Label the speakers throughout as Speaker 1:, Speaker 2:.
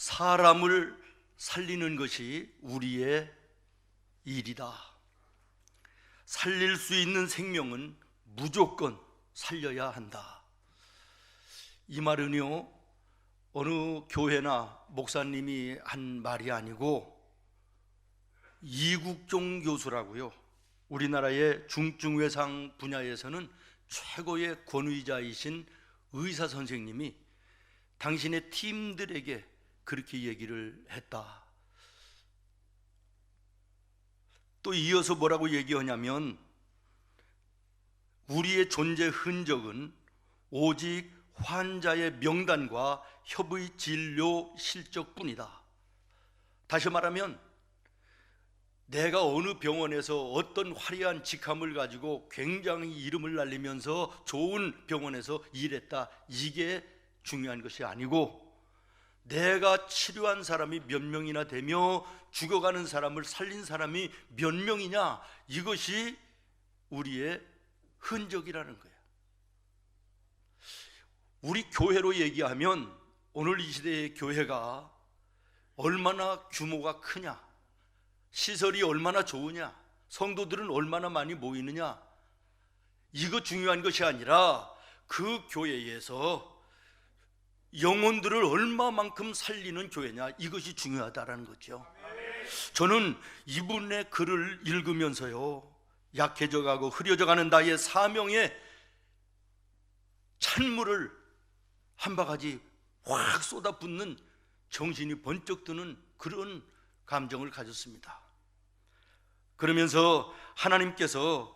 Speaker 1: 사람을 살리는 것이 우리의 일이다. 살릴 수 있는 생명은 무조건 살려야 한다. 이 말은요, 어느 교회나 목사님이 한 말이 아니고 이국종 교수라고요, 우리나라의 중증외상 분야에서는 최고의 권위자이신 의사 선생님이 당신의 팀들에게 그렇게 얘기를 했다. 또 이어서 뭐라고 얘기하냐면, 우리의 존재 흔적은 오직 환자의 명단과 협의 진료 실적뿐이다. 다시 말하면, 내가 어느 병원에서 어떤 화려한 직함을 가지고 굉장히 이름을 날리면서 좋은 병원에서 일했다, 이게 중요한 것이 아니고, 내가 치료한 사람이 몇 명이나 되며 죽어가는 사람을 살린 사람이 몇 명이냐, 이것이 우리의 흔적이라는 거예요. 우리 교회로 얘기하면 오늘 이 시대의 교회가 얼마나 규모가 크냐, 시설이 얼마나 좋으냐, 성도들은 얼마나 많이 모이느냐, 이거 중요한 것이 아니라 그 교회에서 영혼들을 얼마만큼 살리는 교회냐, 이것이 중요하다는 거죠. 저는 이분의 글을 읽으면서요, 약해져가고 흐려져가는 나의 사명에 찬물을 한 바가지 확 쏟아붓는, 정신이 번쩍 드는 그런 감정을 가졌습니다. 그러면서 하나님께서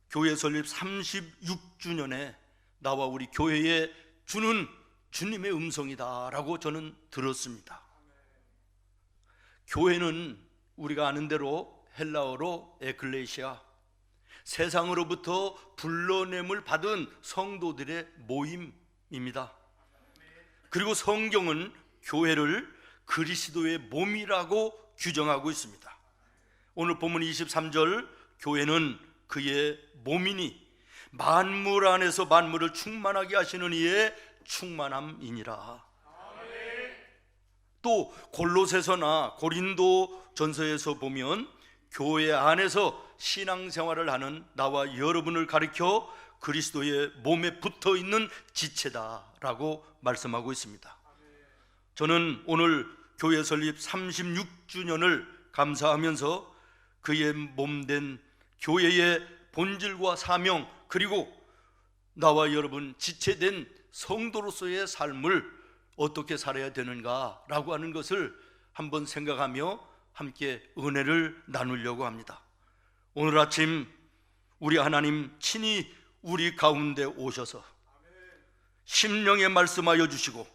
Speaker 1: 교회 설립 36주년에 나와 우리 교회에 주는 주님의 음성이다라고 저는 들었습니다. 교회는 우리가 아는 대로 헬라어로 에클레시아, 세상으로부터 불러냄을 받은 성도들의 모임입니다. 그리고 성경은 교회를 그리스도의 몸이라고 규정하고 있습니다. 오늘 본문 23절, 교회는 그의 몸이니 만물 안에서 만물을 충만하게 하시는 이의 충만함이니라. 또 골로새서나 고린도 전서에서 보면 교회 안에서 신앙생활을 하는 나와 여러분을 가리켜 그리스도의 몸에 붙어있는 지체다라고 말씀하고 있습니다. 저는 오늘 교회 설립 36주년을 감사하면서 그의 몸된 교회의 본질과 사명, 그리고 나와 여러분 지체된 성도로서의 삶을 어떻게 살아야 되는가라고 하는 것을 한번 생각하며 함께 은혜를 나누려고 합니다. 오늘 아침 우리 하나님 친히 우리 가운데 오셔서 심령의 말씀하여 주시고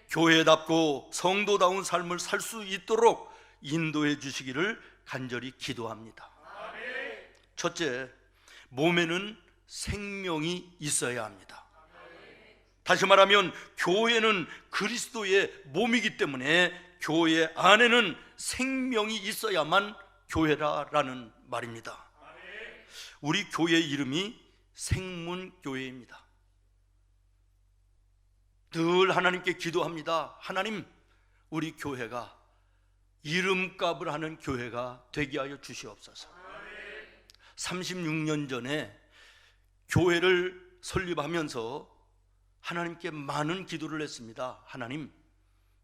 Speaker 1: 교회답고 성도다운 삶을 살 수 있도록 인도해 주시기를 간절히 기도합니다. 첫째, 몸에는 생명이 있어야 합니다. 다시 말하면 교회는 그리스도의 몸이기 때문에 교회 안에는 생명이 있어야만 교회라라는 말입니다. 우리 교회 이름이 생문교회입니다. 늘 하나님께 기도합니다. 하나님, 우리 교회가 이름값을 하는 교회가 되게 하여 주시옵소서. 36년 전에 교회를 설립하면서 하나님께 많은 기도를 했습니다. 하나님,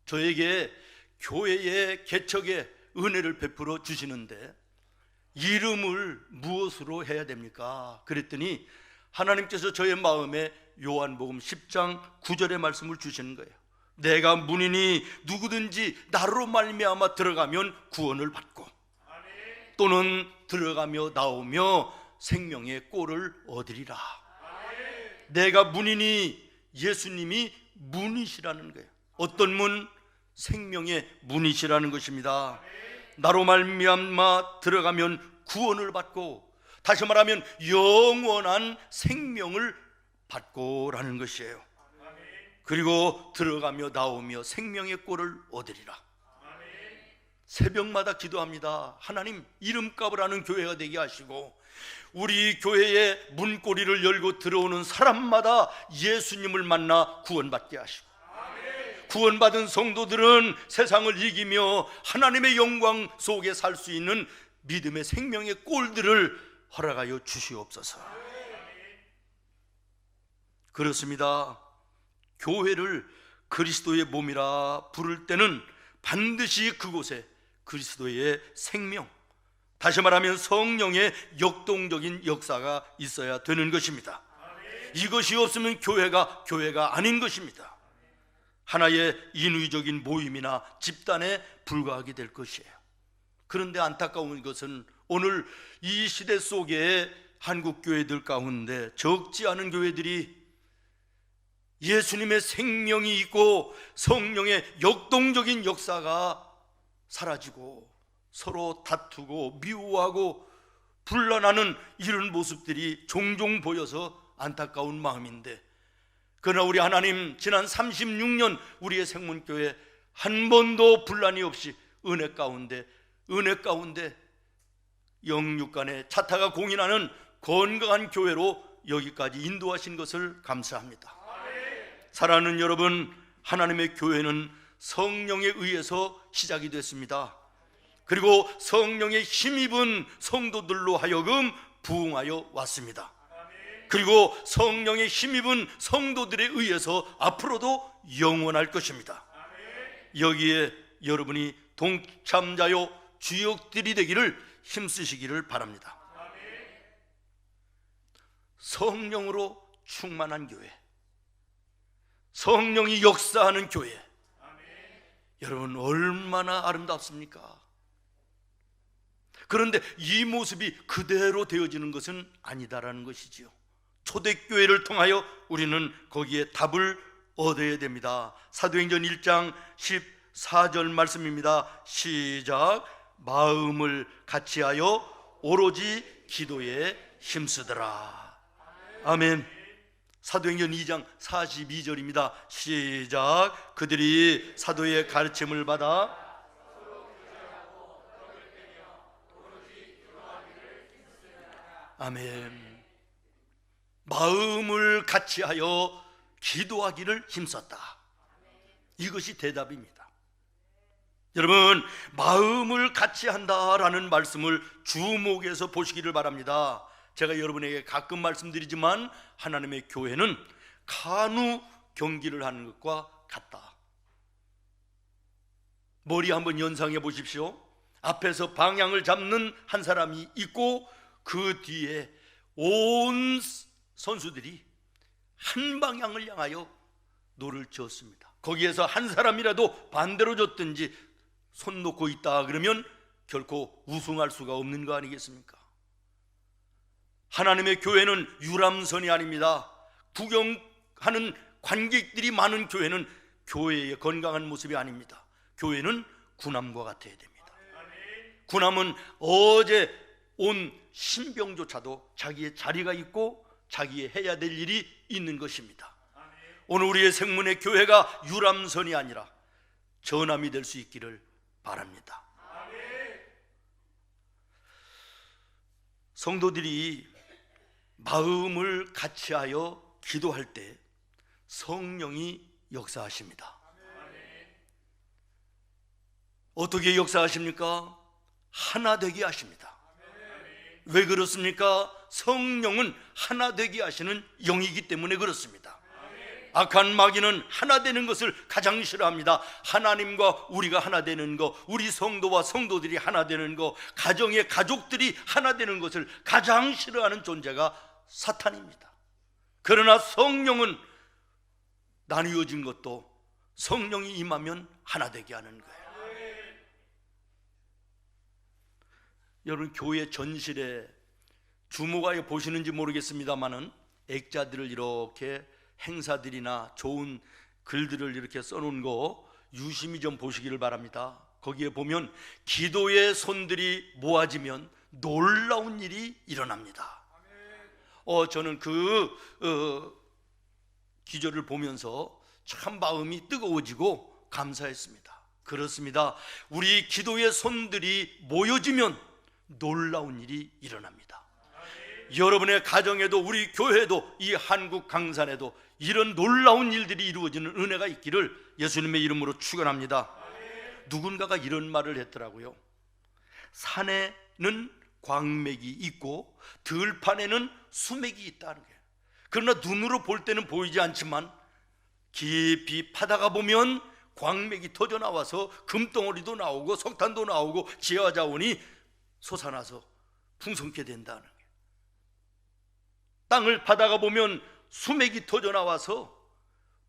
Speaker 1: 저에게 교회의 개척에 은혜를 베풀어 주시는데 이름을 무엇으로 해야 됩니까? 그랬더니 하나님께서 저의 마음에 요한복음 10장 9절의 말씀을 주시는 거예요. 내가 문이니 누구든지 나로 말미암아 들어가면 구원을 받고 또는 들어가며 나오며 생명의 꼴을 얻으리라. 내가 문이니 예수님이 문이시라는 거예요. 어떤 문? 생명의 문이시라는 것입니다. 나로 말미암아 들어가면 구원을 받고, 다시 말하면 영원한 생명을 받고라는 것이에요. 그리고 들어가며 나오며 생명의 꼴을 얻으리라. 새벽마다 기도합니다. 하나님, 이름값을 하는 교회가 되게 하시고 우리 교회의 문고리를 열고 들어오는 사람마다 예수님을 만나 구원받게 하시고 구원받은 성도들은 세상을 이기며 하나님의 영광 속에 살 수 있는 믿음의 생명의 꼴들을 허락하여 주시옵소서. 그렇습니다. 교회를 그리스도의 몸이라 부를 때는 반드시 그곳에 그리스도의 생명, 다시 말하면 성령의 역동적인 역사가 있어야 되는 것입니다. 이것이 없으면 교회가 아닌 것입니다. 하나의 인위적인 모임이나 집단에 불과하게 될 것이에요. 그런데 안타까운 것은 오늘 이 시대 속에 한국 교회들 가운데 적지 않은 교회들이 예수님의 생명이 있고 성령의 역동적인 역사가 사라지고 서로 다투고 미워하고 분란하는 이런 모습들이 종종 보여서 안타까운 마음인데, 그러나 우리 하나님 지난 36년 우리의 생문교회 한 번도 분란이 없이 은혜 가운데 영육 간에 차타가 공인하는 건강한 교회로 여기까지 인도하신 것을 감사합니다. 사랑하는 여러분, 하나님의 교회는 성령에 의해서 시작이 됐습니다. 그리고 성령의 힘입은 성도들로 하여금 부흥하여 왔습니다. 그리고 성령의 힘입은 성도들에 의해서 앞으로도 영원할 것입니다. 여기에 여러분이 동참자요 주역들이 되기를 힘쓰시기를 바랍니다. 성령으로 충만한 교회, 성령이 역사하는 교회, 여러분 얼마나 아름답습니까? 그런데 이 모습이 그대로 되어지는 것은 아니다라는 것이지요. 초대교회를 통하여 우리는 거기에 답을 얻어야 됩니다. 사도행전 1장 14절 말씀입니다. 시작. 마음을 같이하여 오로지 기도에 힘쓰더라. 아멘. 사도행전 2장 42절입니다. 시작. 그들이 사도의 가르침을 받아 아멘. 마음을 같이하여 기도하기를 힘썼다. 이것이 대답입니다. 여러분, 마음을 같이한다라는 말씀을 주목해서 보시기를 바랍니다. 제가 여러분에게 가끔 말씀드리지만 하나님의 교회는 간우 경기를 하는 것과 같다. 머리 한번 연상해 보십시오. 앞에서 방향을 잡는 한 사람이 있고 그 뒤에 온 선수들이 한 방향을 향하여 노를 지었습니다. 거기에서 한 사람이라도 반대로 줬든지 손 놓고 있다 그러면 결코 우승할 수가 없는 거 아니겠습니까? 하나님의 교회는 유람선이 아닙니다. 구경하는 관객들이 많은 교회는 교회의 건강한 모습이 아닙니다. 교회는 군함과 같아야 됩니다. 군함은 어제 온 신병조차도 자기의 자리가 있고 자기의 해야 될 일이 있는 것입니다. 오늘 우리의 생문의 교회가 유람선이 아니라 전함이 될 수 있기를 바랍니다. 성도들이 마음을 같이하여 기도할 때 성령이 역사하십니다. 어떻게 역사하십니까? 하나 되게 하십니다. 왜 그렇습니까? 성령은 하나 되게 하시는 영이기 때문에 그렇습니다. 악한 마귀는 하나 되는 것을 가장 싫어합니다. 하나님과 우리가 하나 되는 것, 우리 성도와 성도들이 하나 되는 것, 가정의 가족들이 하나 되는 것을 가장 싫어하는 존재가 사탄입니다. 그러나 성령은 나뉘어진 것도 성령이 임하면 하나 되게 하는 거예요. 여러분, 교회 전실에 주목하여 보시는지 모르겠습니다만은 액자들을 이렇게 행사들이나 좋은 글들을 이렇게 써놓은 거 유심히 좀 보시기를 바랍니다. 거기에 보면 기도의 손들이 모아지면 놀라운 일이 일어납니다. 저는 그 기절을 보면서 참 마음이 뜨거워지고 감사했습니다. 그렇습니다. 우리 기도의 손들이 모여지면 놀라운 일이 일어납니다. 여러분의 가정에도 우리 교회도 이 한국 강산에도 이런 놀라운 일들이 이루어지는 은혜가 있기를 예수님의 이름으로 축원합니다. 누군가가 이런 말을 했더라고요. 산에는 광맥이 있고 들판에는 수맥이 있다는 거예요. 그러나 눈으로 볼 때는 보이지 않지만 깊이 파다가 보면 광맥이 터져 나와서 금덩어리도 나오고 석탄도 나오고 지하 자원이 솟아나서 풍성케 된다는 거예요. 땅을 파다가 보면 수맥이 터져 나와서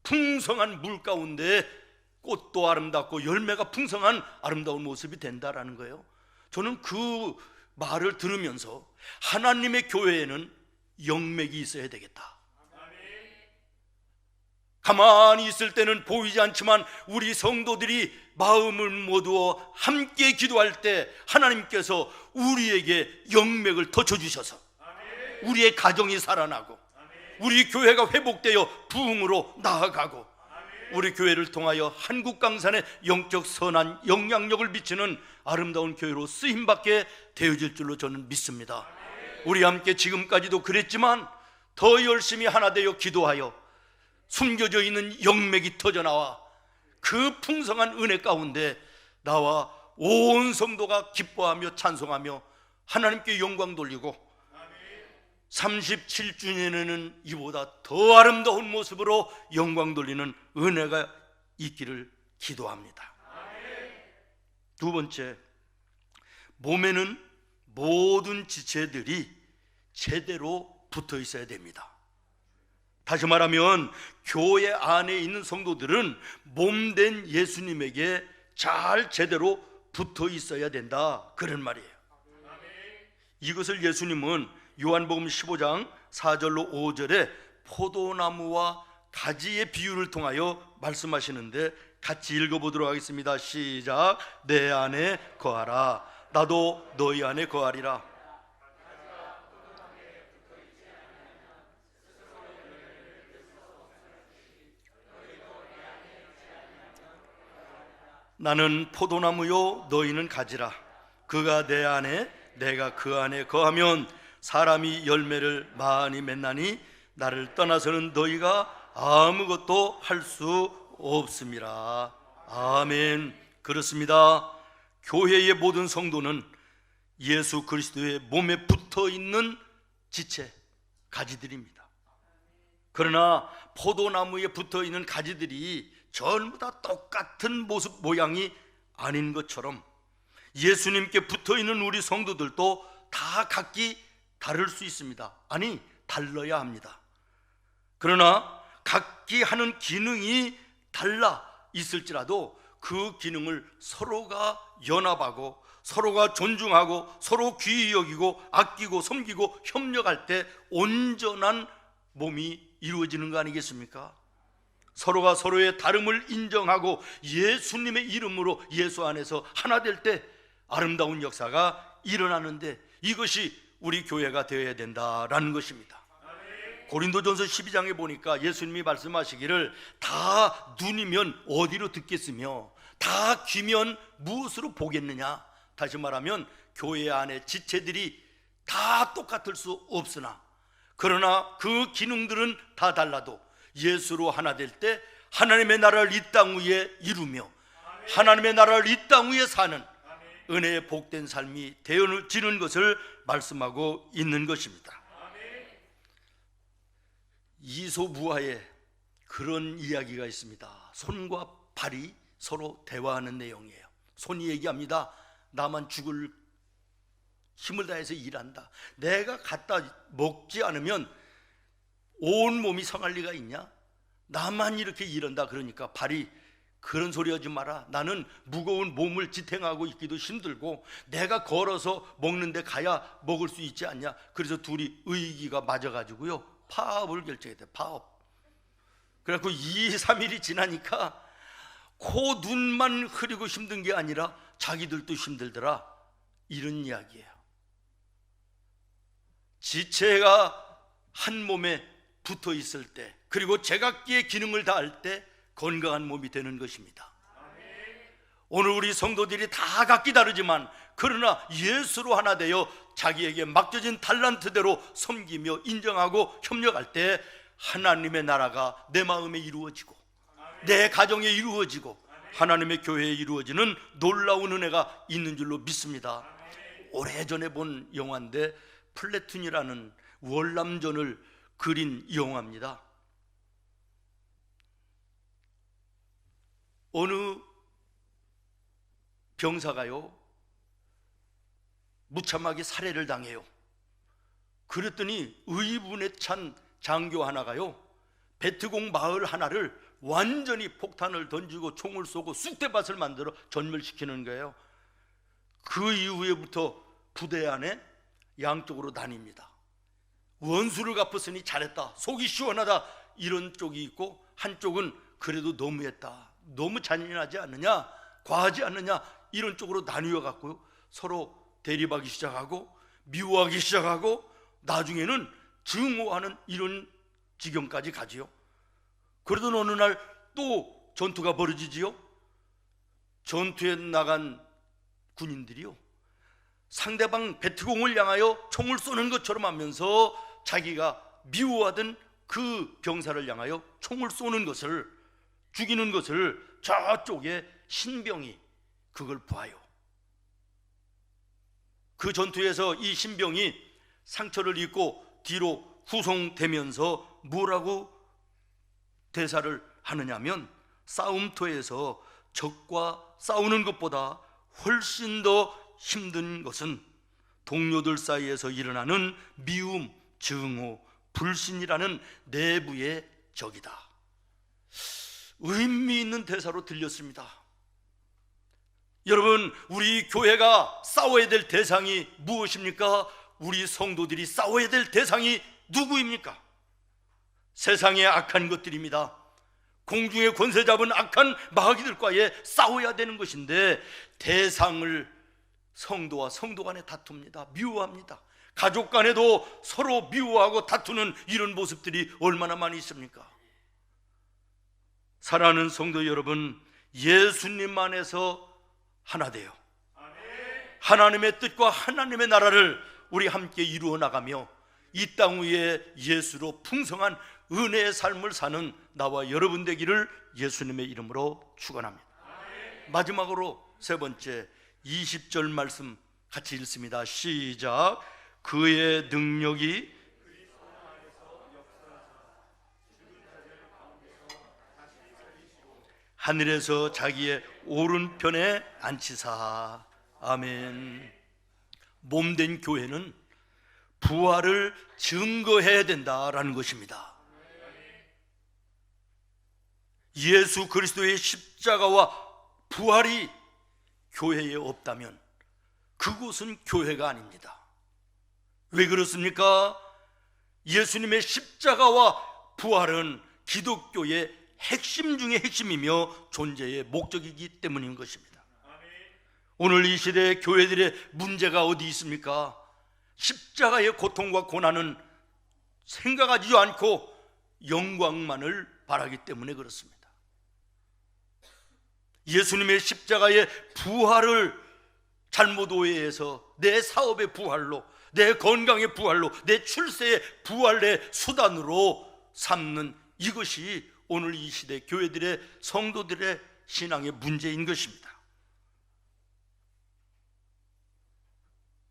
Speaker 1: 풍성한 물 가운데 꽃도 아름답고 열매가 풍성한 아름다운 모습이 된다라는 거예요. 저는 그 말을 들으면서 하나님의 교회에는 영맥이 있어야 되겠다. 가만히 있을 때는 보이지 않지만 우리 성도들이 마음을 모두어 함께 기도할 때 하나님께서 우리에게 영맥을 덧쳐주셔서 우리의 가정이 살아나고 우리 교회가 회복되어 부흥으로 나아가고 우리 교회를 통하여 한국 강산에 영적 선한 영향력을 미치는 아름다운 교회로 쓰임받게 되어질 줄로 저는 믿습니다. 우리 함께 지금까지도 그랬지만 더 열심히 하나 되어 기도하여 숨겨져 있는 영맥이 터져나와 그 풍성한 은혜 가운데 나와 온 성도가 기뻐하며 찬송하며 하나님께 영광 돌리고 37주년에는 이보다 더 아름다운 모습으로 영광 돌리는 은혜가 있기를 기도합니다. 두 번째, 몸에는 모든 지체들이 제대로 붙어 있어야 됩니다. 다시 말하면 교회 안에 있는 성도들은 몸된 예수님에게 잘 제대로 붙어 있어야 된다, 그런 말이에요. 이것을 예수님은 요한복음 15장 4절로 5절에 포도나무와 가지의 비유를 통하여 말씀하시는데 같이 읽어보도록 하겠습니다. 시작. 내 안에 거하라, 나도 너희 안에 거하리라. 나는 포도나무요 너희는 가지라. 그가 내 안에 내가 그 안에 거하면 사람이 열매를 많이 맺나니 나를 떠나서는 너희가 아무것도 할 수 없음이라. 아멘. 그렇습니다. 교회의 모든 성도는 예수 그리스도의 몸에 붙어 있는 지체, 가지들입니다. 그러나 포도나무에 붙어 있는 가지들이 전부 다 똑같은 모습 모양이 아닌 것처럼 예수님께 붙어 있는 우리 성도들도 다 각기 다를 수 있습니다. 아니, 달라야 합니다. 그러나 각기 하는 기능이 달라 있을지라도 그 기능을 서로가 연합하고 서로가 존중하고 서로 귀히 여기고 아끼고 섬기고 협력할 때 온전한 몸이 이루어지는 거 아니겠습니까? 서로가 서로의 다름을 인정하고 예수님의 이름으로 예수 안에서 하나 될 때 아름다운 역사가 일어나는데 이것이 우리 교회가 되어야 된다라는 것입니다. 고린도전서 12장에 보니까 예수님이 말씀하시기를 다 눈이면 어디로 듣겠으며 다 귀면 무엇으로 보겠느냐. 다시 말하면 교회 안에 지체들이 다 똑같을 수 없으나 그러나 그 기능들은 다 달라도 예수로 하나 될 때 하나님의 나라를 이 땅 위에 이루며 하나님의 나라를 이 땅 위에 사는 은혜의 복된 삶이 되어지는 것을 말씀하고 있는 것입니다. 이소무하에 그런 이야기가 있습니다. 손과 발이 서로 대화하는 내용이에요. 손이 얘기합니다. 나만 죽을 힘을 다해서 일한다. 내가 갖다 먹지 않으면 온 몸이 성할 리가 있냐? 나만 이렇게 일한다. 그러니까 발이 그런 소리 하지 마라. 나는 무거운 몸을 지탱하고 있기도 힘들고 내가 걸어서 먹는 데 가야 먹을 수 있지 않냐? 그래서 둘이 의기가 맞아가지고요 파업을 결정했대요. 파업. 그래갖고 2, 3일이 지나니까 코 눈만 흐리고 힘든 게 아니라 자기들도 힘들더라, 이런 이야기예요. 지체가 한 몸에 붙어 있을 때 그리고 제각기의 기능을 다할 때 건강한 몸이 되는 것입니다. 오늘 우리 성도들이 다 각기 다르지만 그러나 예수로 하나 되어 자기에게 맡겨진 달란트대로 섬기며 인정하고 협력할 때 하나님의 나라가 내 마음에 이루어지고 내 가정에 이루어지고 하나님의 교회에 이루어지는 놀라운 은혜가 있는 줄로 믿습니다. 오래전에 본 영화인데 플래툰이라는 월남전을 그린 영화입니다. 어느 병사가요 무참하게 살해를 당해요. 그랬더니 의분에 찬 장교 하나가요 베트공 마을 하나를 완전히 폭탄을 던지고 총을 쏘고 쑥대밭을 만들어 전멸시키는 거예요. 그 이후에부터 부대 안에 양쪽으로 나뉩니다. 원수를 갚았으니 잘했다, 속이 시원하다, 이런 쪽이 있고 한쪽은 그래도 너무했다, 너무 잔인하지 않느냐, 과하지 않느냐, 이런 쪽으로 나뉘어 갖고요 서로 대립하기 시작하고 미워하기 시작하고 나중에는 증오하는 이런 지경까지 가지요. 그러던 어느 날 또 전투가 벌어지지요. 전투에 나간 군인들이요 상대방 베트공을 향하여 총을 쏘는 것처럼 하면서 자기가 미워하던 그 병사를 향하여 총을 쏘는 것을, 죽이는 것을 저쪽에 신병이 그걸 봐요. 그 전투에서 이 신병이 상처를 입고 뒤로 후송되면서 뭐라고 대사를 하느냐면, 싸움터에서 적과 싸우는 것보다 훨씬 더 힘든 것은 동료들 사이에서 일어나는 미움, 증오, 불신이라는 내부의 적이다. 의미 있는 대사로 들렸습니다. 여러분, 우리 교회가 싸워야 될 대상이 무엇입니까? 우리 성도들이 싸워야 될 대상이 누구입니까? 세상의 악한 것들입니다. 공중의 권세 잡은 악한 마귀들과의 싸워야 되는 것인데 대상을 성도와 성도 간에 다툽니다. 미워합니다. 가족 간에도 서로 미워하고 다투는 이런 모습들이 얼마나 많이 있습니까? 사랑하는 성도 여러분, 예수님 안에서 하나 되어 하나님의 뜻과 하나님의 나라를 우리 함께 이루어 나가며 이 땅 위에 예수로 풍성한 은혜의 삶을 사는 나와 여러분 되기를 예수님의 이름으로 축원합니다. 마지막으로 세 번째 20절 말씀 같이 읽습니다. 시작. 그의 능력이 하늘에서 자기의 오른편에 앉히사. 아멘. 몸된 교회는 부활을 증거해야 된다라는 것입니다. 예수 그리스도의 십자가와 부활이 교회에 없다면 그곳은 교회가 아닙니다. 왜 그렇습니까? 예수님의 십자가와 부활은 기독교의 핵심 중의 핵심이며 존재의 목적이기 때문인 것입니다. 오늘 이 시대의 교회들의 문제가 어디 있습니까? 십자가의 고통과 고난은 생각하지도 않고 영광만을 바라기 때문에 그렇습니다. 예수님의 십자가의 부활을 잘못 오해해서 내 사업의 부활로, 내 건강의 부활로, 내 출세의 부활의 수단으로 삼는 이것이 오늘 이 시대 교회들의 성도들의 신앙의 문제인 것입니다.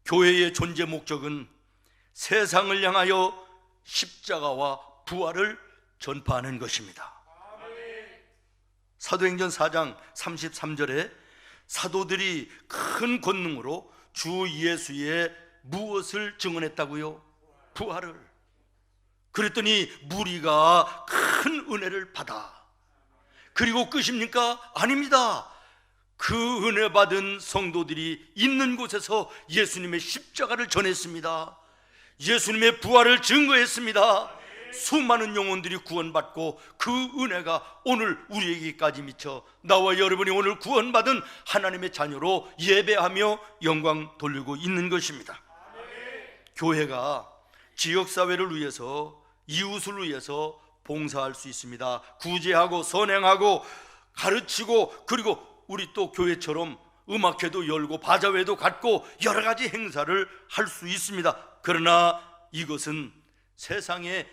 Speaker 1: 교회의 존재 목적은 세상을 향하여 십자가와 부활을 전파하는 것입니다. 사도행전 4장 33절에 사도들이 큰 권능으로 주 예수의 무엇을 증언했다고요? 부활을. 그랬더니 무리가 큰 은혜를 받아. 그리고 끝입니까? 아닙니다. 그 은혜 받은 성도들이 있는 곳에서 예수님의 십자가를 전했습니다. 예수님의 부활을 증거했습니다. 수많은 영혼들이 구원받고 그 은혜가 오늘 우리에게까지 미쳐 나와 여러분이 오늘 구원받은 하나님의 자녀로 예배하며 영광 돌리고 있는 것입니다. 교회가 지역사회를 위해서, 이웃을 위해서 봉사할 수 있습니다. 구제하고 선행하고 가르치고, 그리고 우리 또 교회처럼 음악회도 열고 바자회도 갖고 여러 가지 행사를 할 수 있습니다. 그러나 이것은 세상에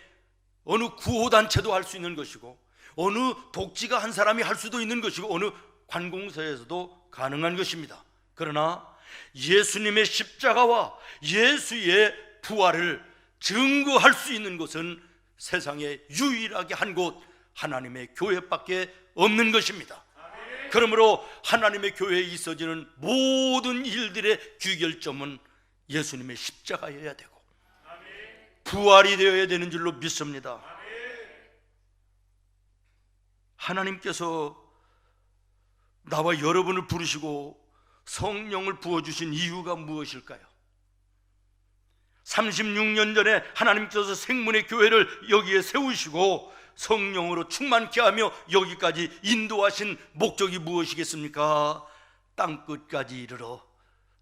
Speaker 1: 어느 구호단체도 할 수 있는 것이고, 어느 독지가 한 사람이 할 수도 있는 것이고, 어느 관공서에서도 가능한 것입니다. 그러나 예수님의 십자가와 예수의 부활을 증거할 수 있는 곳은 세상에 유일하게 한 곳, 하나님의 교회밖에 없는 것입니다. 그러므로 하나님의 교회에 있어지는 모든 일들의 귀결점은 예수님의 십자가여야 되고 부활이 되어야 되는 줄로 믿습니다. 하나님께서 나와 여러분을 부르시고 성령을 부어주신 이유가 무엇일까요? 36년 전에 하나님께서 생문의 교회를 여기에 세우시고 성령으로 충만케 하며 여기까지 인도하신 목적이 무엇이겠습니까? 땅끝까지 이르러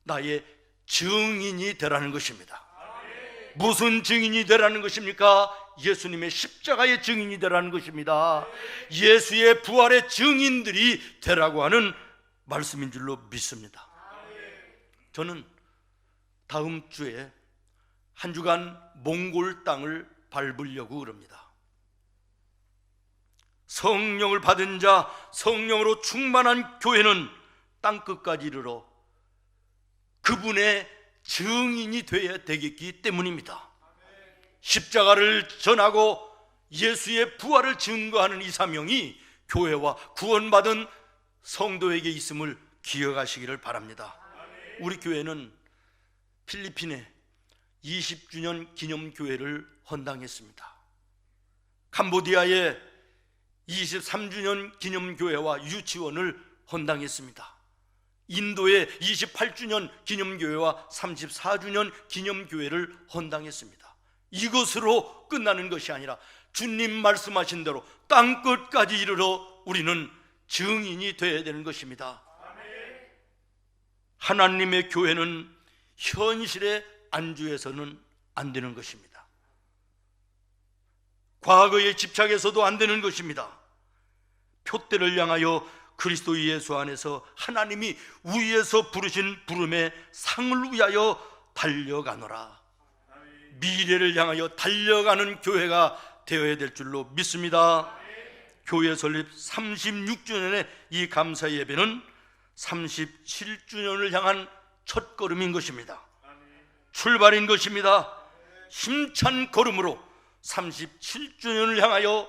Speaker 1: 나의 증인이 되라는 것입니다. 무슨 증인이 되라는 것입니까? 예수님의 십자가의 증인이 되라는 것입니다. 예수의 부활의 증인들이 되라고 하는 말씀인 줄로 믿습니다. 저는 다음 주에 한 주간 몽골 땅을 밟으려고 그럽니다. 성령을 받은 자, 성령으로 충만한 교회는 땅끝까지 이르러 그분의 증인이 되어야 되겠기 때문입니다. 십자가를 전하고 예수의 부활을 증거하는 이 사명이 교회와 구원받은 성도에게 있음을 기억하시기를 바랍니다. 우리 교회는 필리핀에 20주년 기념교회를 헌당했습니다. 캄보디아에 23주년 기념교회와 유치원을 헌당했습니다. 인도에 28주년 기념교회와 34주년 기념교회를 헌당했습니다. 이것으로 끝나는 것이 아니라 주님 말씀하신 대로 땅끝까지 이르러 우리는 증인이 되어야 되는 것입니다. 하나님의 교회는 현실에 안주해서는 안 되는 것입니다. 과거에 집착해서도 안 되는 것입니다. 표대를 향하여 그리스도 예수 안에서 하나님이 위에서 부르신 부름의 상을 위하여 달려가노라. 미래를 향하여 달려가는 교회가 되어야 될 줄로 믿습니다. 교회 설립 36주년의 이 감사 예배는 37주년을 향한 첫걸음인 것입니다. 출발인 것입니다. 힘찬 걸음으로 37주년을 향하여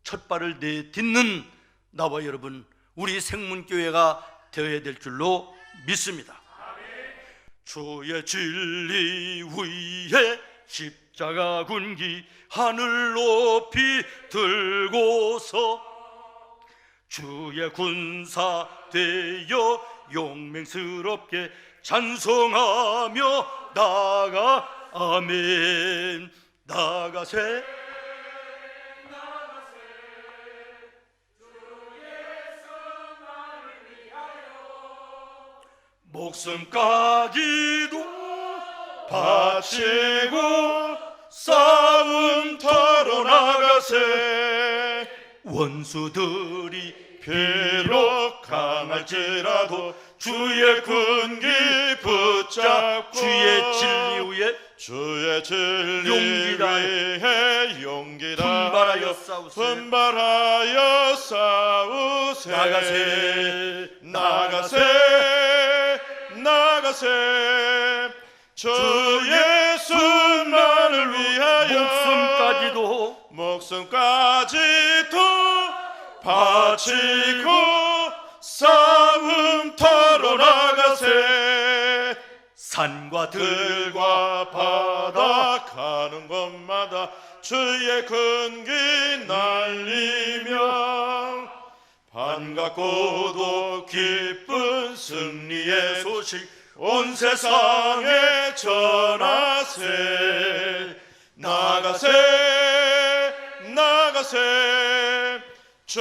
Speaker 1: 첫 발을 내딛는 나와 여러분, 우리 생문교회가 되어야 될 줄로 믿습니다. 주의 진리 위에 십자가 군기 하늘 높이 들고서 주의 군사 되어 용맹스럽게 찬송하며 나아가 아멘. 나가세 목숨까지도 바치고 싸움터로 나가세. 원수들이 비록 강할지라도 주의 군기 붙잡고 주의 진리 위에 용기다 분발하여 싸우세. 나가세 주 예수만을 위하여 목숨까지도 바치고 싸움터로 나가세. 산과 들과 바다 가는 곳마다 주의 군기 날리며 반갑고도 기쁜 승리의 소식 온 세상에 전하세. 나가세 주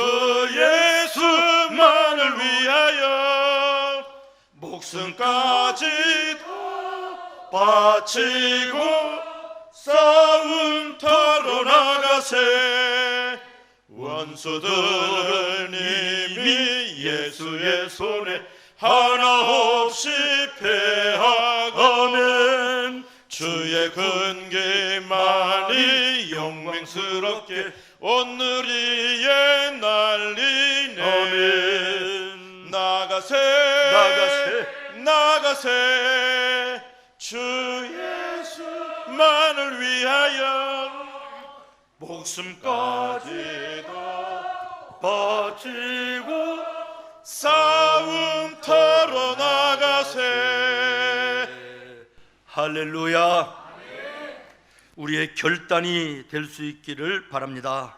Speaker 1: 예수만을 위하여 목숨까지도 바치고 싸움터로 나가세.
Speaker 2: 원수들은 이미 예수의 손에 하나 없이 패하가면 주의 근기만이 영광스럽게 온누리에 날리네.
Speaker 1: 아멘.
Speaker 2: 나가세 나가세 주 예수만을 위하여 목숨까지도 바치고 싸움터로 나가세.
Speaker 1: 할렐루야. 우리의 결단이 될 수 있기를 바랍니다.